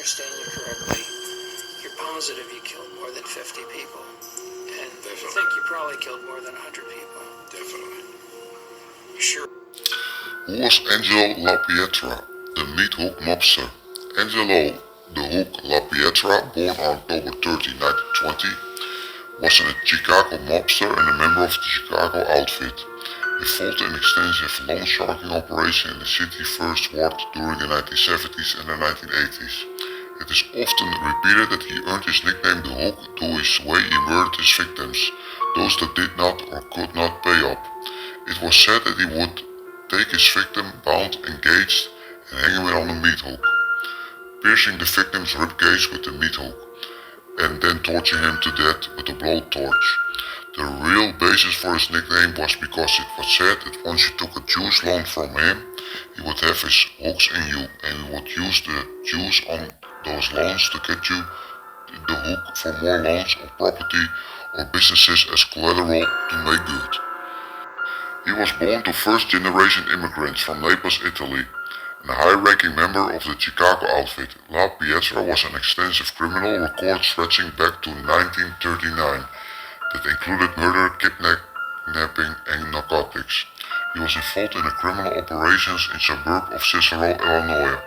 understand you correctly, you're positive you killed more than 50 people. And you think you probably killed more than 100 people. Definitely. You sure? Who was Angelo Lapietra, the meat hook mobster? Angelo the Hook Lapietra, born on October 30, 1920, was a Chicago mobster and a member of the Chicago outfit. He fought an extensive loan sharking operation in the city First Ward during the 1970s and the 1980s. It is often repeated that he earned his nickname the Hook due to his way he murdered his victims, those that did not or could not pay up. It was said that he would take his victim bound and gauged and hang him on a meat hook, piercing the victim's ribcage with the meat hook, and then torture him to death with a blowtorch. The real basis for his nickname was because it was said that once you took a juice loan from him, he would have his hooks in you, and he would use the juice on those loans to get you the hook for more loans of property or businesses as collateral to make good. He was born to first-generation immigrants from Naples, Italy, and a high-ranking member of the Chicago outfit. Lapietra was an extensive criminal record stretching back to 1939 that included murder, kidnapping, and narcotics. He was involved in the criminal operations in suburb of Cicero, Illinois,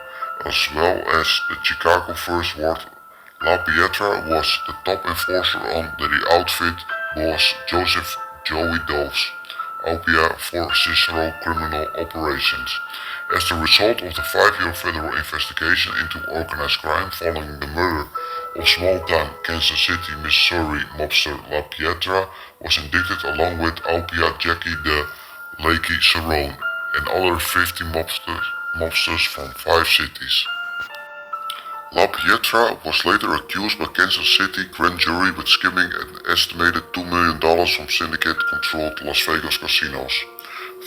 as well as the Chicago First Ward. Lapietra was the top enforcer on the outfit boss Joseph Joey Dove's Opia for Cicero criminal operations. As a result of the 5-year federal investigation into organized crime following the murder of small-town Kansas City, Missouri mobster Lapietra was indicted along with Opia Jackie the Lakey Cerrone and other 50 mobsters from 5 cities. Lapietra was later accused by Kansas City grand jury with skimming an estimated $2 million from syndicate-controlled Las Vegas casinos.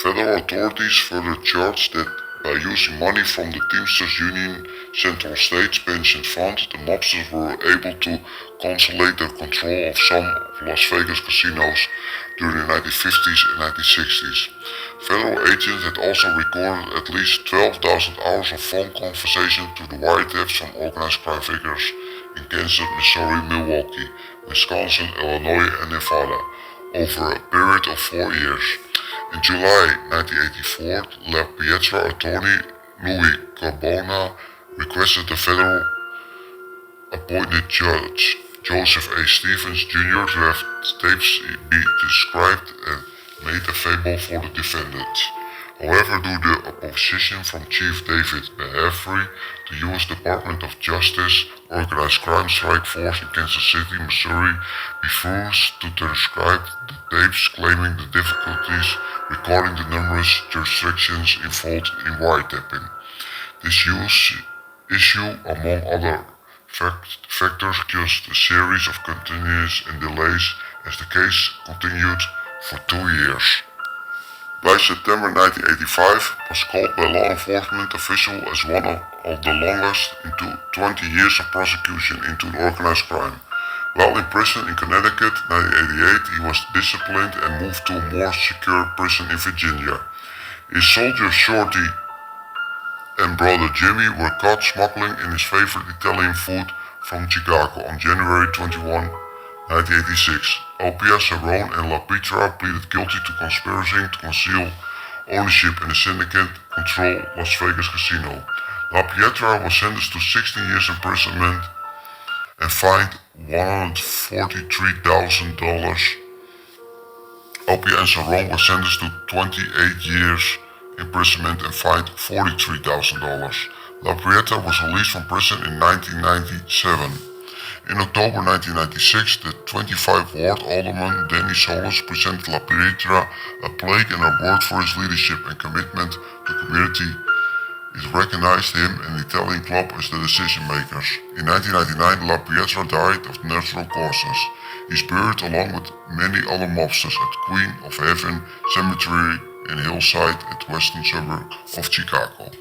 Federal authorities further charged that by using money from the Teamsters Union Central States Pension Fund, the mobsters were able to consolidate their control of some of Las Vegas casinos during the 1950s and 1960s. Federal agents had also recorded at least 12,000 hours of phone conversation to the wiretaps from organized crime figures in Kansas, Missouri, Milwaukee, Wisconsin, Illinois, and Nevada over a period of 4 years. In July 1984, Lapietra attorney Louis Carbona requested the federal appointed judge Joseph A. Stevens Jr. to have tapes be described and made available for the defendants. However, due to the opposition from Chief David Behavery, the U.S. Department of Justice Organized Crime Strike Force in Kansas City, Missouri, refused to transcribe the tapes, claiming the difficulties recording the numerous jurisdictions involved in wiretapping. This issue, among other factors, caused a series of continuous and delays as the case continued for 2 years. By September 1985, was called by law enforcement officials as one of the longest into 20 years of prosecution into organized crime. While in prison in Connecticut, 1988, he was disciplined and moved to a more secure prison in Virginia. His soldier Shorty and brother Jimmy were caught smuggling in his favorite Italian food from Chicago on January 21, 1986. Opia, Cerrone, and Lapietra pleaded guilty to conspiracy to conceal ownership in the syndicate-controlled Las Vegas casino. Lapietra was sentenced to 16 years imprisonment and fined $143,000. Opia and Cerrone were sentenced to 28 years imprisonment and fined $43,000. Lapietra was released from prison in 1997. In October 1996, the 25th Ward Alderman Danny Solis presented Lapietra a plaque and award for his leadership and commitment to the community. It recognized him and the Italian club as the decision makers. In 1999, Lapietra died of natural causes. He is buried along with many other mobsters at Queen of Heaven Cemetery in Hillside at western suburb of Chicago.